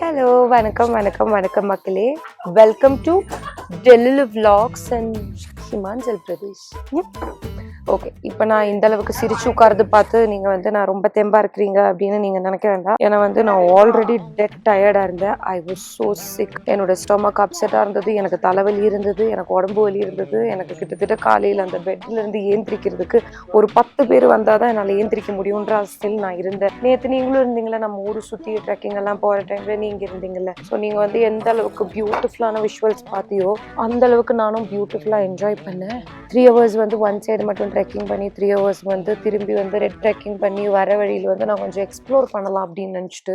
Hello, வணக்கம் வணக்கம் வணக்கம் மக்களே. வெல்கம் டு டெல்லிலு vlogs and Himachal Pradesh. Okay, இப்போ நான் இந்த அளவுக்கு சிரிச்சு உட்கார்ந்து பார்த்து நீங்கள் வந்து நான் ரொம்ப தெம்பா இருக்கிறீங்க அப்படின்னு நீங்கள் நினைக்க வேண்டாம். ஏன்னா வந்து நான் ஆல்ரெடி டெட் டயர்டாக இருந்தேன். I was so sick. என்னோட ஸ்டொமக் அப்செட்டாக இருந்தது, எனக்கு தலைவலி இருந்தது, எனக்கு உடம்பு வலி இருந்தது. எனக்கு கிட்டத்தட்ட காலையில் அந்த பெட்லேருந்து ஏந்திரிக்கிறதுக்கு ஒரு 10 பேர் வந்தால் தான் என்னால் ஏந்திரிக்க முடியுன்ற ஸ்டில் நான் இருந்தேன். நேற்று நீங்களும் இருந்தீங்களே, நம்ம ஊர் சுற்றி ட்ரெக்கிங் எல்லாம் போகிற டைமில் நீங்கள் இருந்தீங்கல்ல. ஸோ நீங்கள் வந்து எந்த அளவுக்கு பியூட்டிஃபுல்லான விஷுவல்ஸ் பார்த்தியோ அந்த அளவுக்கு நானும் பியூட்டிஃபுல்லாக என்ஜாய் பண்ணேன். 3 hours வந்து ஒன் சைடு மட்டும் ட்ரெக்கிங் பண்ணி 3 hours வந்து திரும்பி வந்து ரெட் ட்ரெக்கிங் பண்ணி வர வழியில் வந்து நான் கொஞ்சம் எக்ஸ்ப்ளோர் பண்ணலாம் அப்படின்னு நினச்சிட்டு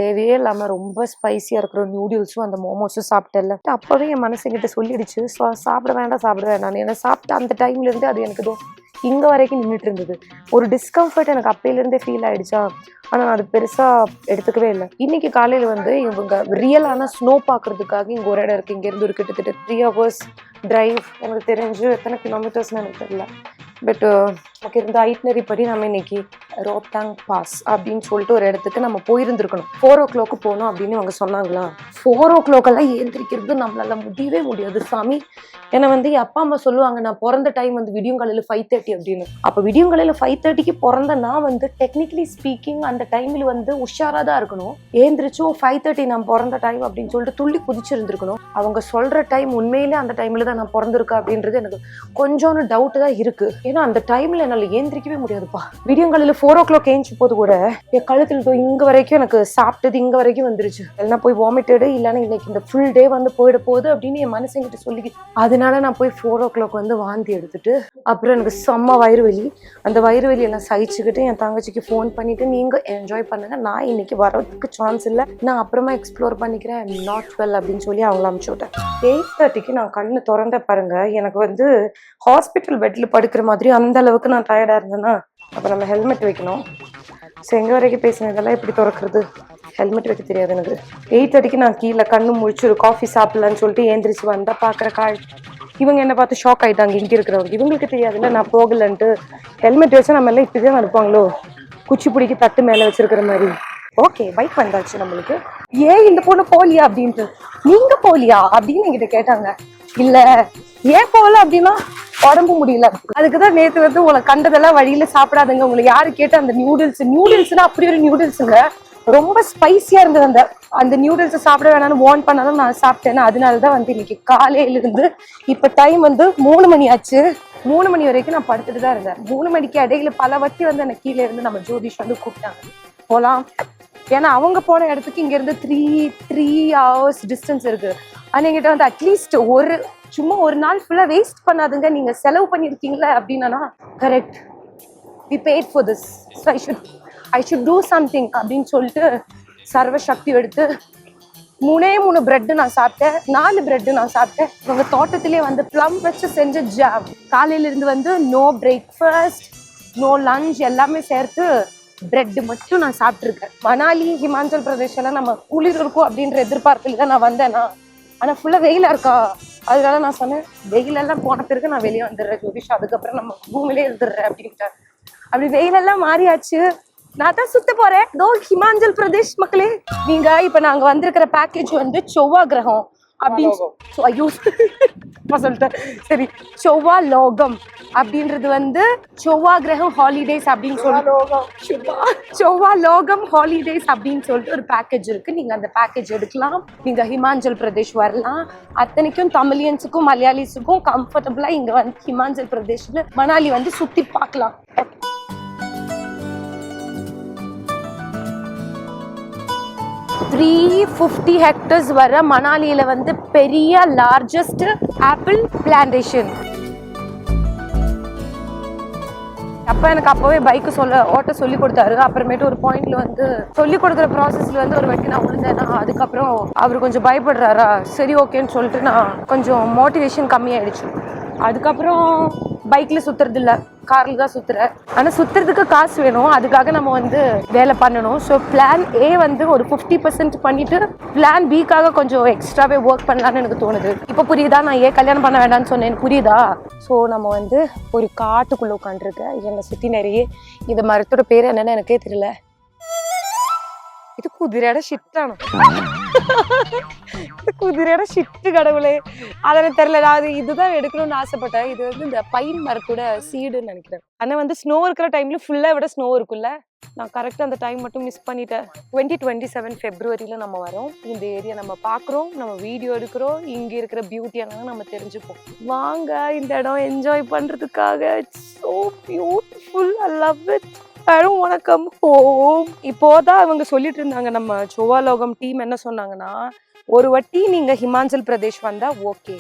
தேவையே இல்லாமல் ரொம்ப ஸ்பைஸியாக இருக்கிற நியூடில்ஸும் அந்த மோமோஸும் சாப்பிட்டேன்ல. அப்போவே என் மனசுங்கிட்ட சொல்லிடுச்சு, ஸோ சாப்பிட வேண்டாம். ஏன்னா சாப்பிட்ட அந்த டைம்லேருந்து அது எனக்கு இங்கே வரைக்கும் நின்றுட்டு இருந்தது. ஒரு டிஸ்கம்ஃபர்ட் எனக்கு அப்பையிலேருந்தே ஃபீல் ஆகிடுச்சா. ஆனால் நான் அது பெருசாக எடுத்துக்கவே இல்லை. இன்னைக்கு காலையில் வந்து இவங்க ரியலான ஸ்னோ பார்க்குறதுக்காக இங்கே ஒரு இடம் இருக்குது. இங்கேருந்து ஒரு கிட்டத்தட்ட 3 hours டிரைவ். எனக்கு தெரிஞ்சு எத்தனை கிலோமீட்டர்ஸ்னு எனக்கு தெரியல. பட் நமக்கு இருந்த ஐட்னரி படி நம்ம இன்னைக்கு ரோத்தாங் பாஸ் அப்படின்னு சொல்லிட்டு ஒரு இடத்துக்கு நம்ம போயிருந்துருக்கணும். 4 o'clock போகணும் அப்படின்னு அவங்க சொன்னாங்களா. 4 o'clock எல்லாம் ஏந்திரிக்கிறது நம்மளால முடியவே முடியாது சாமி. ஏன்னா வந்து என் அப்பா அம்மா சொல்லுவாங்க, நான் பிறந்த டைம் வந்து விடியங்காலையில் 5:30 அப்படின்னு. அப்போ விடியங்காலையில் 5:30க்கு பிறந்த நான் வந்து டெக்னிக்கலி ஸ்பீக்கிங் அந்த டைமில் வந்து உஷாராக தான் இருக்கணும். ஏந்திரிச்சும் 5:30 நான் பிறந்த டைம் அப்படின்னு சொல்லிட்டு துள்ளி குதிச்சிருந்துருக்கணும். அவங்க சொல்கிற டைம் உண்மையிலே அந்த டைமில் தான் நான் பிறந்திருக்கேன் அப்படின்றது எனக்கு கொஞ்சோன்னு டவுட்டு தான் இருக்குது. ஏன்னா அந்த டைமில் என்னால் ஏந்திரிக்கவே முடியாதுப்பா. விடியங்காலையில் 4 o'clock ஏஞ்சி போது கூட என் கழுத்தில் இங்கே வரைக்கும் எனக்கு சாப்பிட்டது இங்கே வரைக்கும் வந்துருச்சு. எல்லாம் போய் வாமிட்டடு இல்லைன்னா இன்னைக்கு இந்த ஃபுல் டே வந்து போயிட போகுது அப்படின்னு என் மனசுங்கிட்ட சொல்லி அதனால நான் போய் 4 o'clock வந்து வாந்தி எடுத்துட்டு அப்புறம் எனக்கு செம்ம வயிறு வலி. அந்த வயிறு வலி எல்லாம் சகிச்சுக்கிட்டு என் தங்கச்சிக்கு ஃபோன் பண்ணிட்டு நீங்கள் என்ஜாய் பண்ணுங்க, நான் இன்னைக்கு வரதுக்கு சான்ஸ் இல்லை, நான் அப்புறமா எக்ஸ்ப்ளோர் பண்ணிக்கிறேன், ஐம் நாட் வெல் அப்படின்னு சொல்லி அவங்கள அனுப்பிச்சு விட்டேன். 8:30க்கு நான் கண்ணு திறந்த பாருங்க, எனக்கு வந்து ஹாஸ்பிட்டல் பெட்டில் படுக்கிற மாதிரி அந்த அளவுக்கு நான் டயர்டாக இருந்தேன்னா. அப்போ நம்ம ஹெல்மெட் வைக்கணும். ஸோ எங்கே வரைக்கும் பேசினதெல்லாம் எப்படி திறக்கிறது, ஹெல்மெட் வைக்க தெரியாது எனக்கு. 8:30க்கு நான் கீழே கண்ணு முடிச்சு ஒரு காஃபி சாப்பிடலான்னு சொல்லிட்டு ஏந்திரிச்சு வந்தால் பார்க்குற இவங்க என்ன பார்த்து ஷாக் ஆகிட்டாங்க. இங்கே இருக்கிறவங்க இவங்களுக்கு தெரியாதுல்ல நான் போகலன்ட்டு. ஹெல்மெட் வச்சா நம்ம எல்லாம் இப்படி தான் நடப்பாங்களோ, குச்சி பிடிக்கி தட்டு மேலே வச்சிருக்கிற மாதிரி. ஓகே, பைக் வந்தாச்சு நம்மளுக்கு. ஏன் இந்த பொண்ணு போலியா அப்படின்ட்டு, நீங்க போலியா அப்படின்னு என்கிட்ட கேட்டாங்க. இல்ல ஏன் போகல அப்படின்னா உடம்பு முடியல. அதுக்குதான் நேற்று வந்து உங்களை கண்டதெல்லாம் வழியில சாப்பிடாதுங்க. உங்களை யாரு கேட்டு அந்த நியூடில்ஸ்னா அப்படி ஒரு நியூடில்ஸுங்க, ரொம்ப ஸ்பைசியா இருந்தது. அந்த நியூடில்ஸை சாப்பிட வேணாம்னு வார்ன் பண்ணாலும் நான் சாப்பிட்டேன்னா அதனாலதான் வந்து இன்னைக்கு காலையில இருந்து இப்ப டைம் வந்து 3 மணி ஆச்சு. 3 மணி வரைக்கும் நான் படுத்துட்டு தான் இருந்தேன். 3 மணிக்கு இடையில பல வாட்டி வந்து அந்த கீழே இருந்து நம்ம ஜோதிஷ் வந்து கூப்பிட்டாங்க போலாம். ஏன்னா அவங்க போன இடத்துக்கு இங்க இருந்து 3 hours டிஸ்டன்ஸ் இருக்கு. ஆனா என்கிட்ட வந்து அட்லீஸ்ட் சும்மா ஒரு நாள் ஃபுல்லா வேஸ்ட் பண்ணாதுங்க, நீங்க செலவு பண்ணிருக்கீங்களா அப்படின்னா correct, we paid for this, so I should do something அப்படின்னு சொல்லிட்டு சர்வ சக்தி எடுத்து 3 பிரெட் நான் சாப்பிட்டேன், 4 பிரெட் நான் சாப்பிட்டேன். உங்க தோட்டத்திலே வந்து ப்ளம் வச்சு செஞ்ச ஜாம். காலையில இருந்து வந்து நோ பிரேக்ஃபாஸ்ட் நோ லஞ்ச் எல்லாமே சேர்த்து பிரெட் மட்டும் நான் சாப்பிட்டுருக்கேன். மணாலி ஹிமாச்சல் பிரதேஷ்ல நம்ம குளிர் இருக்கும் அப்படின்ற எதிர்பார்ப்பில் தான் நான் வந்தேன்னா. ஆனா ஃபுல்லா வெயிலா இருக்கா, அதனால நான் சொன்னேன் வெயிலெல்லாம் போன பிறகு நான் வெளியே வந்துடுறேன் ஜோதிஷ், அதுக்கப்புறம் நம்ம ரூம்லயே இருந்துடுறேன் அப்படின்ட்டு. அப்படி வெயிலெல்லாம் மாறியாச்சு. நான் தான் சுத்த போறேன் ஹிமாச்சல் பிரதேஷ் மக்களே. நீங்க இப்ப நாங்க வந்திருக்கிற பேக்கேஜ் வந்து செவ்வா கிரகம் அப்படின்னு சொல்லிட்டேன். சரி, செவ்வா லோகம் அப்படின்றது வந்து செவ்வா கிரகம் ஹாலிடேஸ் அப்படின்னு சொல்லிட்டு செவ்வா லோகம் ஹாலிடேஸ் அப்படின்னு சொல்லிட்டு ஒரு பேக்கேஜ் இருக்கு. நீங்க அந்த பேக்கேஜ் எடுக்கலாம். நீங்க ஹிமாச்சல் பிரதேஷ் வரலாம். அத்தனைக்கும் தமிழியன்ஸுக்கும் மலையாளிஸுக்கும் கம்ஃபர்டபுளா இங்க வந்து ஹிமாச்சல் பிரதேஷ்ல மணாலி வந்து சுத்தி பார்க்கலாம். 350 hectares வர மணாலியில வந்து பெரிய லார்ஜஸ்ட் ஆப்பிள் பிளான்டேஷன். அப்ப எனக்கு அப்பவே பைக் ஓட்ட சொல்லி கொடுத்தாரு. அப்புறமேட்டு ஒரு பாயிண்ட்ல வந்து சொல்லி கொடுக்குற ப்ராசஸ்ல வந்து ஒரு வாட்டி நான் விழுந்தேன்னா அதுக்கப்புறம் அவர் கொஞ்சம் பயப்படுறாரா, சரி ஓகேன்னு சொல்லிட்டு நான் கொஞ்சம் மோட்டிவேஷன் கம்மியாயிடுச்சு. அதுக்கப்புறம் பைக்ல சுத்துறது இல்ல, கார்ல தான் சுத்துறேன். ஆனா சுத்துறதுக்கு காசு வேணும், அதுக்காக நம்ம வந்து வேலை பண்ணணும். ஸோ பிளான் ஏ வந்து ஒரு 50% பண்ணிட்டு பிளான் பிக்காக கொஞ்சம் எக்ஸ்ட்ராவே ஒர்க் பண்ணலான்னு எனக்கு தோணுது. இப்போ புரியுதா நான் ஏன் கல்யாணம் பண்ண வேண்டாம்னு சொன்னேன், புரியுதா? ஸோ நம்ம வந்து ஒரு காட்டுக்குள்ள உட்காந்துருக்கேன். என்னை சுத்தி நிறைய இந்த மரத்தோட பேர் என்னன்னு எனக்கே தெரியல. ഇത് കുതിരയുടെ ഷിറ്റാണോ? இது குதிரையோட ஷிட்டு கடவுளே. அதனை தெரியல. நான் இதுதான் எடுக்கணும்னு ஆசைப்பட்டேன். இது வந்து இந்த பைன் மரத்தோட சீடுன்னு நினைக்கிறேன். ஆனா வந்து ஸ்னோ இருக்கிற டைம்ல ஃபுல்லா விட ஸ்னோ இருக்குல்ல. நான் கரெக்டா அந்த டைம் மட்டும் மிஸ் பண்ணிட்டேன். 2027 Februaryல நம்ம வரோம். இந்த ஏரியா நம்ம பாக்குறோம், நம்ம வீடியோ எடுக்கிறோம், இங்க இருக்கிற பியூட்டி எல்லாம் நம்ம தெரிஞ்சுப்போம். வாங்க இந்த இடம் என்ஜாய் பண்றதுக்காக. It's so beautiful. I love it. I don't want to come home. இப்போதான் அவங்க சொல்லிட்டு இருந்தாங்க, நம்ம சோவாலோகம் டீம் என்ன சொன்னாங்கன்னா, ஒரு வாட்டி நீங்க ஹிமாச்சல் பிரதேஷ் வந்தா ஓகே,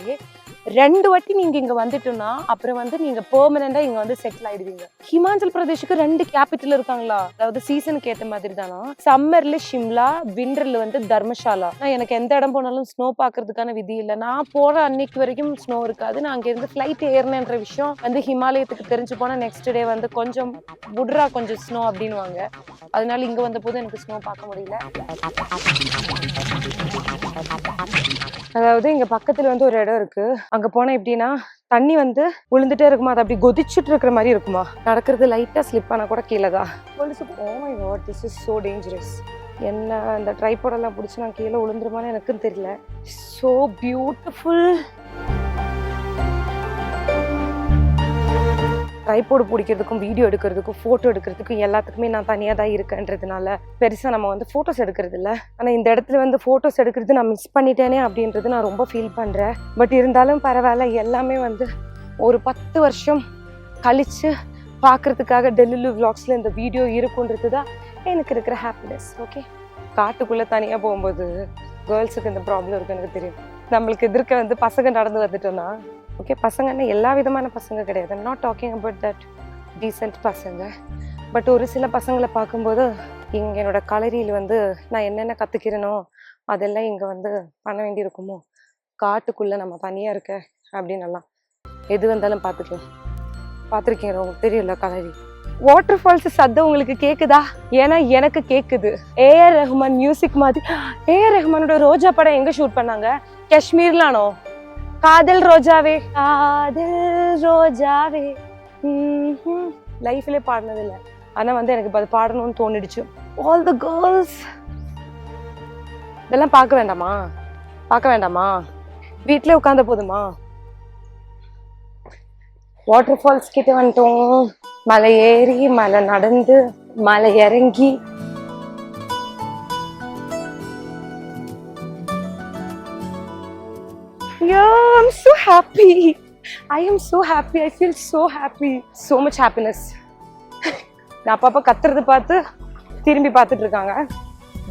2 வாட்டி நீங்க இங்க வந்துட்டோம்னா அப்புறம் வந்து நீங்க பெர்மனண்டா இங்க வந்து செட்டில் ஆயிடுவீங்க. ஹிமாச்சல் பிரதேஷுக்கு 2 கேபிட்டல் இருக்காங்களா? அதாவது சீசனுக்கு ஏத்த மாதிரி தானா. சம்மர்ல ஷிம்லா, விண்டர்ல வந்து தர்மசாலா. நான் எனக்கு எந்த இடம் போனாலும் ஸ்னோ பாக்குறதுக்கான விதி இல்லை. நான் போற அன்னைக்கு வரைக்கும் ஸ்னோ இருக்காது. நான் அங்க இருந்து ஃபிளைட் ஏறினேன்ற விஷயம் வந்து ஹிமாலயத்துக்கு தெரிஞ்சு போனா நெக்ஸ்ட் டே வந்து கொஞ்சம் புட்ரா கொஞ்சம் ஸ்னோ அப்படின்னுவாங்க. அதனால இங்க வந்த போது எனக்கு ஸ்னோ பார்க்க முடியல. அதாவது இங்க பக்கத்துல வந்து ஒரு இடம் இருக்கு. அங்க போனா எப்படின்னா தண்ணி வந்து விழுந்துட்டே இருக்குமா, அது அப்படி கொதிச்சுட்டு இருக்கிற மாதிரி இருக்குமா. நடக்கிறது லைட்டா ஸ்லிப் ஆனா கூட கீழே தான். Oh my god, this is so dangerous. என்ன அந்த ட்ரைபாடெல்லாம் பிடிச்சி நான் கீழே விழுந்துருமான்னு எனக்குன்னு தெரியல. So beautiful. ட்ரைபாட் பிடிக்கிறதுக்கும் வீடியோ எடுக்கிறதுக்கும் ஃபோட்டோ எடுக்கிறதுக்கும் எல்லாத்துக்குமே நான் தனியாக தான் இருக்கேன்றதுனால பெருசாக நம்ம வந்து ஃபோட்டோஸ் எடுக்கிறது இல்லை. ஆனால் இந்த இடத்துல வந்து ஃபோட்டோஸ் எடுக்கிறது நான் மிஸ் பண்ணிட்டேனே அப்படின்றது நான் ரொம்ப ஃபீல் பண்ணுறேன். பட் இருந்தாலும் பரவாயில்ல, எல்லாமே வந்து ஒரு 10 வருஷம் கழித்து பார்க்குறதுக்காக டெல்லிலு விளாக்ஸில் இந்த வீடியோ இருக்குன்றது தான் எனக்கு இருக்கிற ஹாப்பினஸ். ஓகே, காட்டுக்குள்ளே தனியாக போகும்போது கேர்ள்ஸுக்கு இந்த ப்ராப்ளம் இருக்குது எனக்கு தெரியும். நம்மளுக்கு எதிர்க்க வந்து பசங்க நடந்து வந்துட்டோன்னா ஓகே, பசங்கன்னா எல்லா விதமான பசங்க கிடையாது. I'm not talking about that decent பசங்க. பட் ஒரு சில பசங்களை பார்க்கும்போது இங்கே என்னோட கலரியில் வந்து நான் என்னென்ன கற்றுக்கிறேனோ அதெல்லாம் இங்கே வந்து பண்ண வேண்டியிருக்குமோ. காட்டுக்குள்ளே நம்ம தனியாக இருக்க அப்படின்னலாம் எது வந்தாலும் பார்த்துருக்கீங்க. உங்களுக்கு தெரியல கலரி. வாட்டர் ஃபால்ஸ் சத்தம் உங்களுக்கு கேட்குதா? ஏன்னா எனக்கு கேட்குது. ஏஆர் ரஹ்மான் மியூசிக் மாதிரி. ஏஆர் ரஹ்மானோட ரோஜா படம் எங்கே ஷூட் பண்ணாங்க? காஷ்மீர்லானோ? காதல் ரோஜாவே காதல் ரோஜாவே. லைஃப்லேயே பாடினது இல்லை, ஆனால் வந்து எனக்கு அது பாடணும்னு தோணிடுச்சு. ஆல் த கேர்ள்ஸ் இதெல்லாம் பார்க்க வேண்டாமா? வீட்டிலே உட்காந்த போதுமா? வாட்டர் ஃபால்ஸ் கிட்ட வந்துட்டோம். மலை ஏறி மலை நடந்து மலை இறங்கி Yeah, I'm so happy. I am so happy. I feel so happy. So much happiness. நான் அப்பப்போ கத்துறது பார்த்து திரும்பி பார்த்துட்டு இருக்காங்க.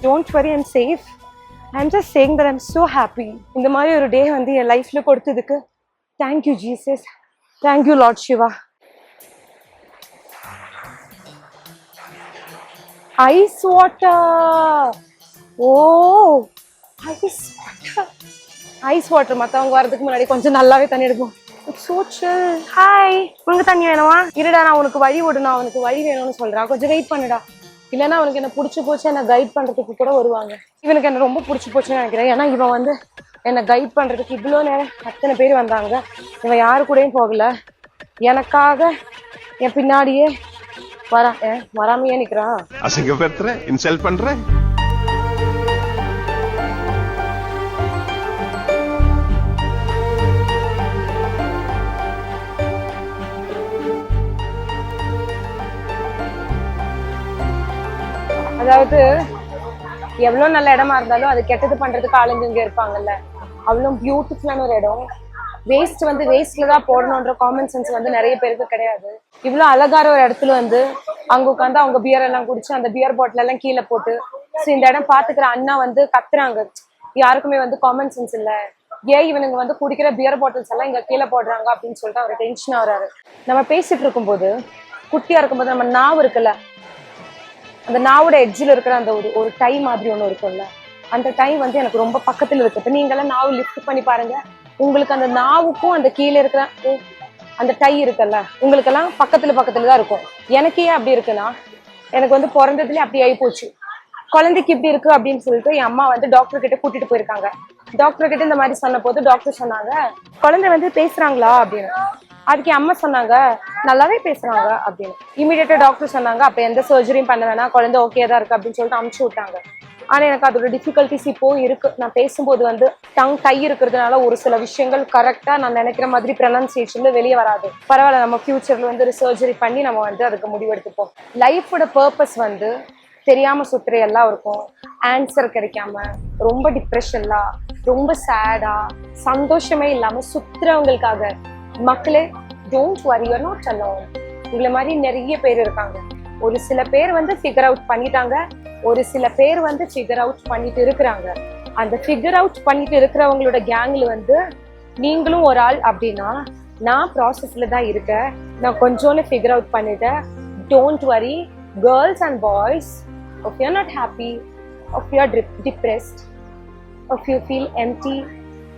Don't worry, I'm safe. I'm just saying that I'm so happy. இந்த மாதிரி ஒரு டே வந்து என் லைஃப்ல கொடுத்ததுக்கு thank you Jesus. Thank you Lord Shiva. Ice water. Oh, ice water. Ice water. மற்றவங்க வரதுக்கு முன்னாடி கொஞ்சம் நல்லாவே தண்ணி எடுப்போம். ஸோ சில். ஹாய், உனக்கு தண்ணி வேணுமா? இருடா, நான் உனக்கு வழி விடணும். அவனுக்கு வழி வேணும்னு சொல்கிறான். கொஞ்சம் வெயிட் பண்ணுடா. இல்லைன்னா அவனுக்கு என்ன பிடிச்சி போச்சு, என்னை கைட் பண்ணுறதுக்கு கூட வருவாங்க. இவனுக்கு என்ன ரொம்ப பிடிச்சி போச்சுன்னு நினைக்கிறேன். ஏன்னா இவன் வந்து என்னை கைட் பண்ணுறதுக்கு இவ்வளோ நேரம் அத்தனை பேர் வந்தாங்க. இவன் யாரு கூடயும் போகல, எனக்காக என் பின்னாடியே வராமையே நிற்கிறான். அசிங்கப்படுத்துறேன், இன்சல்ட் பண்றேன். அதாவது எவ்வளோ நல்ல இடமா இருந்தாலும் அது கெட்டது பண்றதுக்கு ஆளுங்க இங்க இருப்பாங்கல்ல. அவ்வளோ பியூட்டிஃபுல்லான ஒரு இடம். வேஸ்ட் வந்து வேஸ்ட்ல தான் போடணுன்ற காமன் சென்ஸ் வந்து நிறைய பேருக்கு கிடையாது. இவ்வளோ அழகான ஒரு இடத்துல வந்து அங்க உட்காந்து அவங்க பியர் எல்லாம் குடிச்சு அந்த பியர் பாட்டில் எல்லாம் கீழே போட்டு இந்த இடம் பாத்துக்கிற அண்ணா வந்து கத்துறாங்க. யாருக்குமே வந்து காமன் சென்ஸ் இல்லை. ஏன் இவனுங்க வந்து குடிக்கிற பியர் பாட்டில்ஸ் எல்லாம் இங்க கீழே போடுறாங்க அப்படின்னு சொல்லிட்டு அவர் டென்ஷன் ஆகுறாரு. நம்ம பேசிட்டு இருக்கும்போது, குட்டியா இருக்கும்போது நம்ம நாவு இருக்குல்ல, அந்த நாவோட எட்ஜில் இருக்கிற அந்த ஒரு டை மாதிரி ஒன்று இருக்கும்ல, அந்த டை வந்து எனக்கு ரொம்ப பக்கத்தில் இருக்கு. இப்போ நீங்கெல்லாம் நாவு லிஃப்ட் பண்ணி பாருங்க, உங்களுக்கு அந்த நாவுக்கும் அந்த கீழே இருக்கிற அந்த டை இருக்குல்ல, உங்களுக்கெல்லாம் பக்கத்துல தான் இருக்கும். எனக்கு ஏன் அப்படி இருக்குன்னா, எனக்கு வந்து பிறந்ததுலேயே அப்படி ஆகி போச்சு. குழந்தைக்கு இப்படி இருக்கு அப்படின்னு சொல்லிட்டு என் அம்மா வந்து டாக்டர் கிட்ட கூட்டிட்டு போயிருக்காங்க. டாக்டர் கிட்ட இந்த மாதிரி சொன்ன போது டாக்டர் சொன்னாங்க, குழந்தை வந்து பேசுறாங்களா அப்படின்னு. அதுக்கு அம்மா சொன்னாங்க, நல்லாவே பேசுறாங்க அப்படின்னு. இமீடியட்டா டாக்டர் சொன்னாங்க, அப்ப எந்த சர்ஜரியும் பண்ண வேணாம், குழந்தை ஓகே தான் இருக்கு அப்படின்னு சொல்லிட்டு அமுச்சு விட்டாங்க. ஆனா எனக்கு அதோட டிஃபிகல்ட்டிஸ் இப்போ இருக்கு. நான் பேசும்போது வந்து டங் டை இருக்கிறதுனால ஒரு சில விஷயங்கள் கரெக்டா நான் நினைக்கிற மாதிரி ப்ரொனன்சியேஷன்ல வெளியே வராது. பரவாயில்ல, நம்ம ஃபியூச்சர்ல வந்து ஒரு சர்ஜரி பண்ணி நம்ம வந்து அதுக்கு முடிவெடுத்துப்போம். லைஃபோட பர்பஸ் வந்து தெரியாம சுத்துற எல்லாம் இருக்கும். ஆன்சர் கிடைக்காம ரொம்ப டிப்ரெஷன்லா, ரொம்ப சேடா, சந்தோஷமே இல்லாம சுத்துறவங்களுக்காக மக்களே, don't worry, you are not alone. உங்களை மாதிரி நிறைய பேர் இருக்காங்க. ஒரு சில பேர் வந்து ஃபிகர் அவுட் பண்ணிட்டாங்க, ஒரு சில பேர் வந்து ஃபிகர் அவுட் பண்ணிட்டு இருக்கிறாங்க. அந்த ஃபிகர் அவுட் பண்ணிட்டு இருக்கிறவங்களோட கேங்ல வந்து நீங்களும் ஒரு ஆள் அப்படின்னா, நான் ப்ராசஸ்ல தான் இருக்கேன். நான் கொஞ்சோன்னு ஃபிகர் அவுட் பண்ணிட்டேன். Don't worry, girls and boys. if you're not happy, if you're depressed, if you feel empty,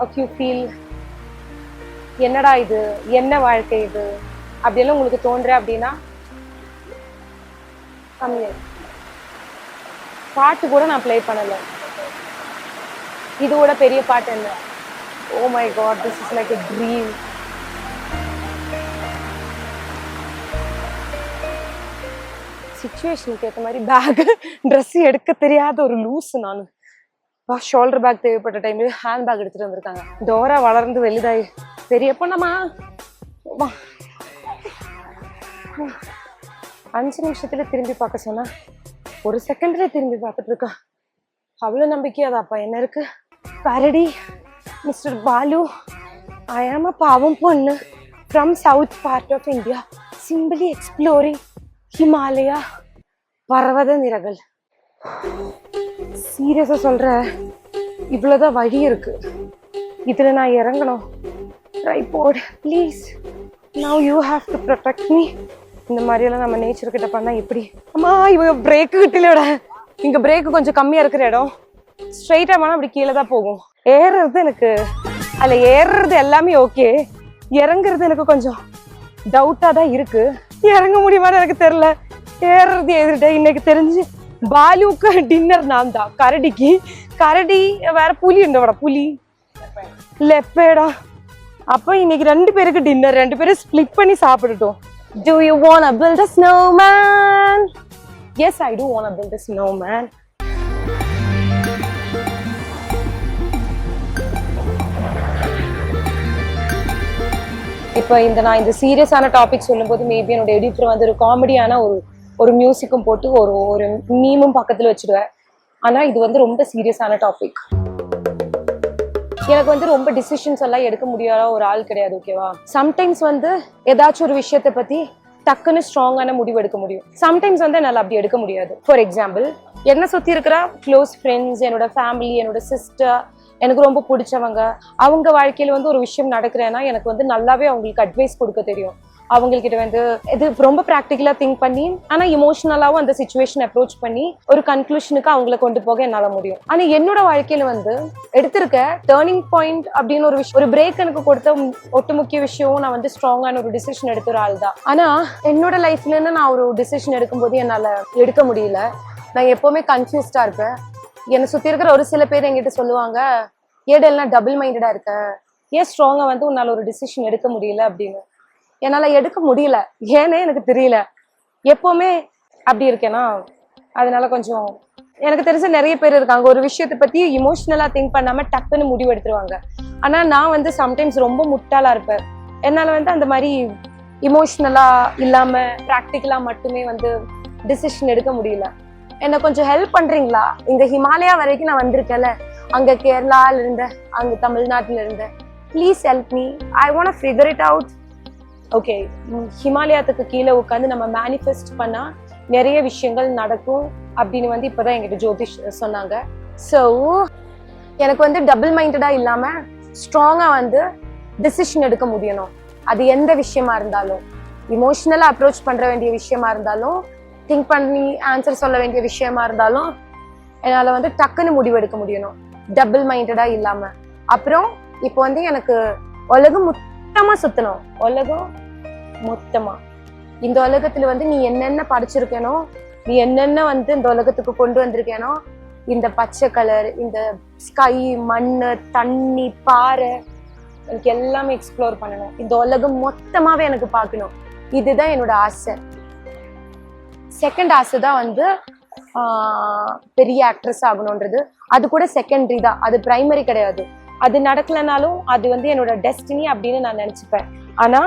if you feel என்னடா இது, என்ன வாழ்க்கை இது அப்படியெல்லாம் உங்களுக்கு தோன்ற அப்படின்னா, பாட்டு கூட நான் ப்ளே பண்ணல. இதோட பெரிய பாட்டு என்ன? Oh my god, this is like a dream. சிச்சுவேஷனுக்கு ஏற்ற மாதிரி பேக் ட்ரெஸ் எடுக்க தெரியாத ஒரு லூஸ். நான் ஷோல்டர் பேக் தேவைப்பட்ட டைம்ல ஹேண்ட் பேக் எடுத்துட்டு வந்திருக்காங்க. டோரா வளர்ந்து வெளிதாய் பெரிய பொண்ணமா 5 நிமிஷத்துல திரும்பி பார்க்க சொன்னா 1 செகண்ட்ல திரும்பி பார்த்துட்டு இருக்கா. அவ்வளவு நம்பிக்கையாதாப்பா என்ன இருக்கு. பாரடி மிஸ்டர் பாலு, ஐ ஆம் அ பாவம் பொண்ணு from south part of India, simply exploring Himalaya பர்வத நிரகள். சீரியஸா சொல்ற, இவ்வளவுதான் வழி இருக்கு. இதுல நான் இறங்கணும். Tripod please, now you have to protect me. இந்த மாதிரி எல்லாம் நம்ம நேச்சர் கிட்ட பண்ணா எப்படி? அம்மா, இவங்க பிரேக்கு கிட்டலோட, இங்க பிரேக்கு கொஞ்சம் கம்மியா இருக்கிற இடம். ஸ்ட்ரைட்டா போனா அப்படி கீழே தான் போகும். ஏறுறது எனக்கு அல்ல, ஏறுறது எல்லாமே ஓகே, இறங்குறது எனக்கு கொஞ்சம் டவுட்டா தான் இருக்கு. இறங்க முடியுமான்னு எனக்கு தெரியல. ஏறுறது எதிர்ட்ட இன்னைக்கு தெரிஞ்சு பாலுக்கு டின்னர் நான் தான். கரடி வேற புலி உண்டோட, புலி லெப்பேடா. அப்ப இன்னைக்கு 2 பேருக்கு டின்னர், 2 பேரும் ஸ்பிளிட் பண்ணி சாப்பிட்டுட்டோம். Do you wanna build a snowman? Yes, I do wanna build a snowman. இப்போ நான் இந்த சீரியஸான டாபிக் சொல்லும்போது மேபி என்னோட எடிட்டர் வந்து ஒரு காமெடியான ஒரு மியூசிக்கும் போட்டு ஒரு மீமும் பக்கத்துல வச்சிடுவேன். ஆனா இது வந்து ரொம்ப சீரியஸான டாபிக். எனக்கு வந்து ரொம்ப டிசிஷன்ஸ் எல்லாம் எடுக்க முடியாத ஒரு ஆள் கிடையாது, ஓகேவா? சம்டைம்ஸ் வந்து ஏதாச்சும் ஒரு விஷயத்தை பத்தி டக்குன்னு ஸ்ட்ராங்கான முடிவு எடுக்க முடியும். சம்டைம்ஸ் வந்து என்னால் அப்படி எடுக்க முடியாது. ஃபார் எக்ஸாம்பிள், என்னை சுற்றி இருக்கிற க்ளோஸ் ஃப்ரெண்ட்ஸ், என்னோட ஃபேமிலி, என்னோட சிஸ்டர், எனக்கு ரொம்ப பிடிச்சவங்க, அவங்க வாழ்க்கையில வந்து ஒரு விஷயம் நடக்கிறேன்னா எனக்கு வந்து நல்லாவே அவங்களுக்கு அட்வைஸ் கொடுக்க தெரியும். அவங்கக்கிட்ட வந்து இது ரொம்ப ப்ராக்டிக்கலா திங்க் பண்ணி, ஆனா இமோஷனலாவும் அந்த சிச்சுவேஷன் அப்ரோச் பண்ணி ஒரு கன்க்ளூஷனுக்கு அவங்கள கொண்டு போக என்னால முடியும். ஆனா என்னோட வாழ்க்கையில வந்து எடுத்திருக்க டேர்னிங் பாயிண்ட் அப்படின்னு ஒரு விஷயம், ஒரு பிரேக் எனக்கு கொடுத்த ஒட்டுமுக்கிய விஷயம், நான் வந்து ஸ்ட்ராங்கான ஒரு டிசிஷன் எடுத்த ஒரு ஆள் தான். ஆனா என்னோட லைஃப்ல இருந்து நான் ஒரு டிசிஷன் எடுக்கும்போது என்னால எடுக்க முடியல. நான் எப்பவுமே கன்ஃபியூஸ்டா இருப்பேன். என்னை சுத்தி இருக்கிற ஒரு சில பேர் என்கிட்ட சொல்லுவாங்க, ஏடெல்லாம் டபுள் மைண்டடா இருக்க, ஏன் ஸ்ட்ராங்கா வந்து உன்னால ஒரு டிசிஷன் எடுக்க முடியல அப்படின்னு. என்னால எடுக்க முடியல, ஏன்னே எனக்கு தெரியல. எப்பவுமே அப்படி இருக்கேனா, அதனால கொஞ்சம் எனக்கு தெரிஞ்ச நிறைய பேர் இருக்காங்க, ஒரு விஷயத்தை பத்தி இமோஷனலா திங்க் பண்ணாம டக்குன்னு முடிவு எடுத்துருவாங்க. ஆனா நான் வந்து சம்டைம்ஸ் ரொம்ப முட்டாளா இருப்பேன். என்னால வந்து அந்த மாதிரி இமோஷனலா இல்லாம ப்ராக்டிக்கலா மட்டுமே வந்து டிசிஷன் எடுக்க முடியல. என்ன கொஞ்சம் ஹெல்ப் பண்றீங்களா? இந்த ஹிமாலயா வரைக்கும் நான் வந்திருக்கேன்ல, அங்க கேரளால இருந்தேன், அங்க தமிழ்நாட்டுல இருந்தேன். Please help me, I want to figure it out. Okay, ஹிமாலயத்துக்கு கீழே உட்காந்து நம்ம மேனிஃபெஸ்ட் பண்ணா நிறைய விஷயங்கள் நடக்கும் அப்படின்னு வந்து இப்பதான் எங்கிட்ட ஜோதிஷ் சொன்னாங்க. ஸோ எனக்கு வந்து டபுள் மைண்டடா இல்லாம ஸ்ட்ராங்கா வந்து டிசிஷன் எடுக்க முடியணும். அது எந்த விஷயமா இருந்தாலும், இமோஷனலா அப்ரோச் பண்ற வேண்டிய விஷயமா இருந்தாலும், திங்க் பண்ணி ஆன்சர் சொல்ல வேண்டிய விஷயமா இருந்தாலும் என்னால வந்து டக்குன்னு முடிவு எடுக்க முடியணும், டபுள் மைண்டடா இல்லாம. அப்புறம் இப்போ வந்து எனக்கு உலகம் மொத்தமா சுத்தணும். உலகம் மொத்தமா, இந்த உலகத்துல வந்து நீ என்னென்ன படிச்சிருக்கேனோ, நீ என்னென்ன வந்து இந்த உலகத்துக்கு கொண்டு வந்திருக்கேனோ, இந்த பச்சை கலர், இந்த ஸ்கை, மண்ணு, தண்ணி, பாறை, எனக்கு எல்லாமே எக்ஸ்ப்ளோர் பண்ணணும். இந்த உலகம் மொத்தமாவே எனக்கு பார்க்கணும். இதுதான் என்னோட ஆசை. செகண்ட் ஆசை தான் வந்து பெரிய ஆக்ட்ரஸ் ஆகணுன்றது. அது கூட செகண்டரி தான், அது பிரைமரி கிடையாது. அது நடக்கலனாலும் அது வந்து என்னோட டெஸ்டினி அப்படின்னு நான் நினைச்சுப்பேன். ஆனா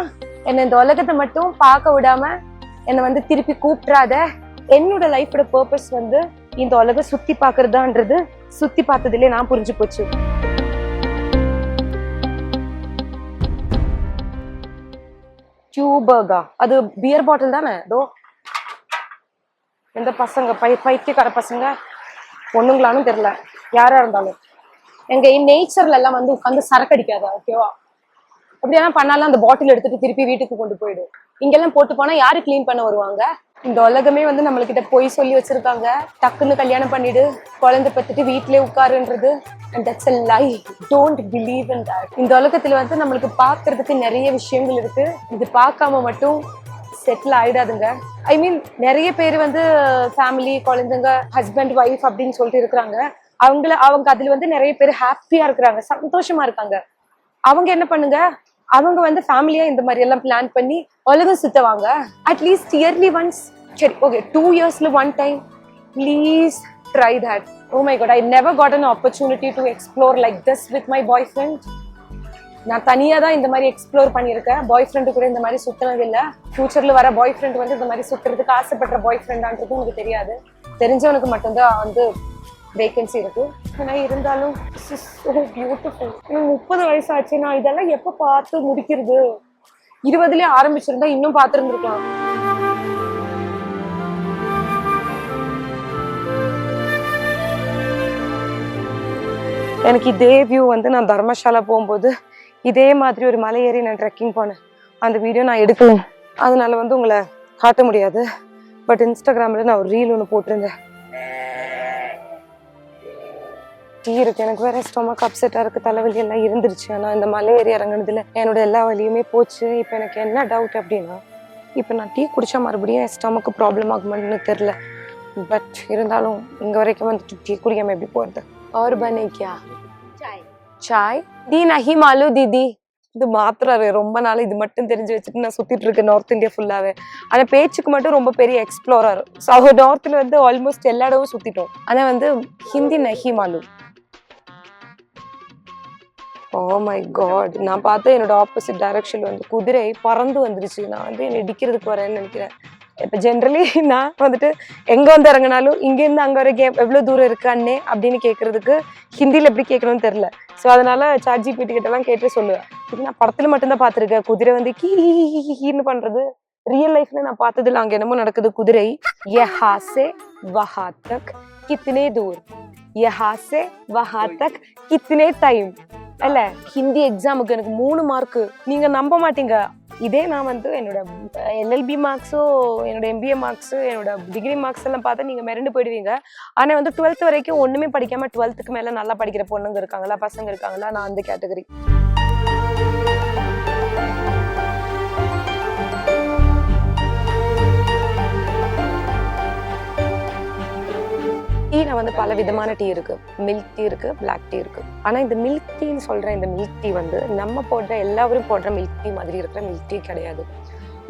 என்னை இந்த உலகத்தை மட்டும் பார்க்க விடாம என்னை வந்து திருப்பி கூப்பிட்றாத. என்னோட லைஃபோட பர்பஸ் வந்து இந்த உலகம் சுத்தி பாக்குறதான்றது சுத்தி பார்த்ததுலயே நான் புரிஞ்சு போச்சு. டியூபர்கா, அது பியர் பாட்டில் தானே? அதோ எந்த பசங்க பைத்தியக்கார பசங்க பொண்ணுங்களானும் தெரியல, யாரா இருந்தாலும் எங்க நேச்சர்ல எல்லாம் வந்து உட்காந்து சரக்கு அடிக்காதா, ஓகேவா? அப்படியெல்லாம் பண்ணாலும் அந்த பாட்டில் எடுத்துட்டு திருப்பி வீட்டுக்கு கொண்டு போயிடும். இங்கெல்லாம் போட்டு போனா யாரு கிளீன் பண்ண வருவாங்க? இந்த உலகமே வந்து நம்மளுக்கிட்ட போய் சொல்லி வச்சிருக்காங்க, டக்குன்னு கல்யாணம் பண்ணிடு, குழந்தை பத்துட்டு வீட்டிலே உட்காருன்றது. And that's a lie. Don't believe in that. இந்த உலகத்துல வந்து நம்மளுக்கு பாக்குறதுக்கு நிறைய விஷயங்கள் இருக்கு. இது பார்க்காம மட்டும் செட்டில் ஆயிடாதுங்க. ஐ மீன் நிறைய பேர் வந்து ஃபேமிலி, குழந்தைங்க, ஹஸ்பண்ட், ஒய்ஃப் அப்படின்னு சொல்லிட்டு இருக்கிறாங்க. அவங்க அதுல வந்து நிறைய பேர் ஹாப்பியா இருக்கிறாங்க, சந்தோஷமா இருக்காங்க. அவங்க என்ன பண்ணுங்க, அவங்க வந்து ஃபேமிலியா இந்த மாதிரி எல்லாம் பிளான் பண்ணி உலகம் சுத்தவாங்க. அட்லீஸ்ட் இயர்லி ஒன்ஸ், சரி okay 2 yearsல 1 time, please try that. Oh my god, I never got an opportunity to explore like this with my boyfriend. நான் தனியா தான் இந்த மாதிரி எக்ஸ்ப்ளோர் பண்ணியிருக்கேன். பாய் ஃப்ரெண்டு கூட இந்த மாதிரி சுத்தினது இல்லை. ஃபியூச்சர்ல வர பாய் ஃப்ரெண்ட் வந்து இந்த மாதிரி சுத்துறதுக்கு ஆசைப்படுற பாய் ஃப்ரெண்டான்றது எனக்கு தெரியாது. தெரிஞ்சவனுக்கு மட்டும்தான் வந்து வேகன்சி இருக்கு. ஆனா இருந்தாலும் பியூட்டிஃபுல். 30 வயசு ஆச்சு, நான் இதெல்லாம் எப்ப பார்த்து முடிக்கிறது? 20லயே ஆரம்பிச்சிருந்தா இன்னும் பார்த்துருந்துருக்கலாம். எனக்கு இதே வியூ வந்து நான் தர்மசாலா போகும்போது இதே மாதிரி ஒரு மலை ஏறி நான் ட்ரெக்கிங் போனேன். அந்த வீடியோ நான் எடுக்கணும், அதனால வந்து உங்களை காட்ட முடியாது. பட் இன்ஸ்டாகிராமில் நான் ஒரு ரீல் ஒன்று போட்டிருந்தேன். டீ இருக்கு, எனக்கு வேற ஸ்டொமக் அப்செட்டாக இருக்குது, தலைவலி எல்லாம் இருந்துருச்சு. ஆனால் இந்த மலை ஏறி இறங்குனதுல என்னோட எல்லா வலியுமே போச்சு. இப்போ எனக்கு என்ன டவுட் அப்படின்னா, இப்போ நான் டீ குடிச்சா மறுபடியும் என் ஸ்டொமக்கு ப்ராப்ளம் ஆகுமான்னு தெரில. பட் இருந்தாலும் இங்கே வரைக்கும் வந்துட்டு டீ குடிக்காம எப்படி போகிறது? और बने क्या चाय दी नहीं मालूम दीदी. இது மாத்திராரு ரொம்ப நாள் இது மட்டும் தெரிஞ்சு வச்சுட்டு நான் சுத்திட்டு இருக்கேன் நார்த் இந்தியா ஃபுல்லாவே. ஆனா பேச்சுக்கு மட்டும் ரொம்ப பெரிய எக்ஸ்ப்ளோரர். நார்த்ல வந்து ஆல்மோஸ்ட் எல்லா இடமும் சுத்திட்டோம். ஆனா வந்து ஹிந்தி நஹி மாலூம். ஓ மை காட், நான் பார்த்தேன் என்னோட ஆப்போசிட் டைரக்ஷன்ல வந்து குதிரை பறந்து வந்துருச்சு. நான் வந்து என்னை இடிக்கிறதுக்கு வரேன்னு நினைக்கிறேன். இப்போ ஜென்ரலி நான் வந்துட்டு எங்கே வந்து இறங்கினாலும் இங்கேருந்து அங்கே வரைக்கும் எவ்வளோ தூரம் இருக்கு அண்ணே அப்படின்னு கேட்கறதுக்கு ஹிந்தியில் எப்படி கேட்கணும்னு தெரில. ஸோ அதனால ChatGPT கிட்டலாம் கேட்டு சொல்லுவேன். இது நான் படத்தில் மட்டும்தான் பார்த்துருக்கேன், குதிரை வந்து கீன்னு பண்ணுறது. ரியல் லைஃப்ல நான் பார்த்ததில்ல. அங்கே என்னமோ நடக்குது. குதிரை யஹா சே வஹா தக் கித்னே தூர், யஹா சே வஹா தக் கித்னே டைம். இல்ல ஹிந்தி எக்ஸாமுக்கு எனக்கு 3 மார்க்கு. நீங்க நம்ப மாட்டீங்க. இதே நான் வந்து என்னோட LLB மார்க்ஸோ, என்னோட MBA மார்க்ஸோ, என்னோட டிகிரி மார்க்ஸ் எல்லாம் பார்த்தா நீங்க மிரண்டு போயிடுவீங்க. ஆனா வந்து 12th வரைக்கும் ஒண்ணுமே படிக்காம 12th மேல நல்லா படிக்கிற பொண்ணுங்க இருக்காங்களா, பசங்க இருக்காங்களா? நான் அந்த கேட்டகரி. டீல வந்து பல விதமான டீ இருக்கு. மில்க் டீ இருக்கு, பிளாக் டீ இருக்கு. ஆனா இந்த மில்க் டீன்னு சொல்ற இந்த மில்க் டீ வந்து நம்ம போடுற எல்லாரும் போடுற மில்க் டீ மாதிரி இருக்கிற மில்க் டீ கிடையாது.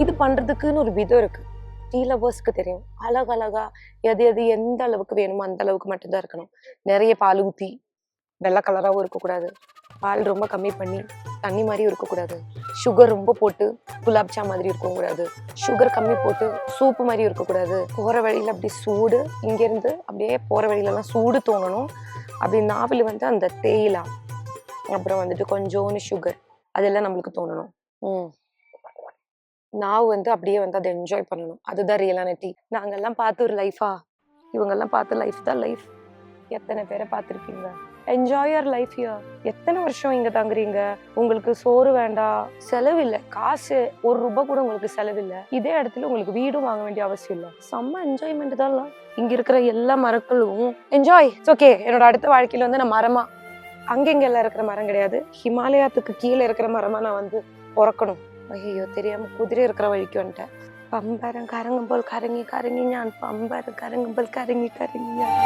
இது பண்றதுக்குன்னு ஒரு விதம் இருக்கு. டீ லவர்ஸ்க்கு தெரியும். அழகழகா எது எது எந்த அளவுக்கு வேணுமோ அந்த அளவுக்கு மட்டும்தான் இருக்கணும். நிறைய பால் ஊத்தி வெள்ளை கலராகவும் இருக்கக்கூடாது, பால் ரொம்ப கம்மி பண்ணி தண்ணி மாதிரியும் இருக்கக்கூடாது, சுகர் ரொம்ப போட்டு குலாப்ஜா மாதிரி இருக்கக்கூடாது, சுகர் கம்மி போட்டு சூப்பு மாதிரி இருக்கக்கூடாது. போகிற வழியில் அப்படி சூடு, இங்கேருந்து அப்படியே போகிற வழியிலலாம் சூடு தோணணும். அப்படி நாவில் வந்து அந்த தேயிலா, அப்புறம் வந்துட்டு கொஞ்சோன்னு சுகர், அதெல்லாம் நம்மளுக்கு தோணணும். நான் வந்து அப்படியே வந்து அதை என்ஜாய் பண்ணணும். அதுதான் ரியலான டீ. நாங்கெல்லாம் பார்த்து ஒரு லைஃபா? இவங்கெல்லாம் பார்த்து லைஃப் தான் லைஃப். எத்தனை பேரை பார்த்துருப்பீங்க? Enjoy your life here. எத்தனை வருஷம் இங்க தங்குறீங்க? உங்களுக்கு சோறு வேண்டாம், செலவில்லை, காசு 1 ரூபாய் கூட உங்களுக்கு செலவில்லை. இதே இடத்துல உங்களுக்கு வீடும் வாங்க வேண்டிய அவசியம் இல்லை. செம்ம என்ஜாய்மெண்ட் தான். இங்க இருக்கிற எல்லா மரங்களும் என்ஜாய். ஓகே, என்னோட அடுத்த வாழ்க்கையில வந்து நான் மரமா, அங்கெங்க எல்லாம் இருக்கிற மரம் கிடையாது, ஹிமாலயத்துக்கு கீழே இருக்கிற மரமா நான் வந்து பிறக்கணும். ஐயோ தெரியாம குதிரை இருக்கிற வழிக்கு வந்துட்டேன். பம்பரம் கரங்கும்போல் கரங்கி கரங்கி ஞான், பம்பரம் கரங்கும்போல் கரங்கி கரங்கி ஞான்.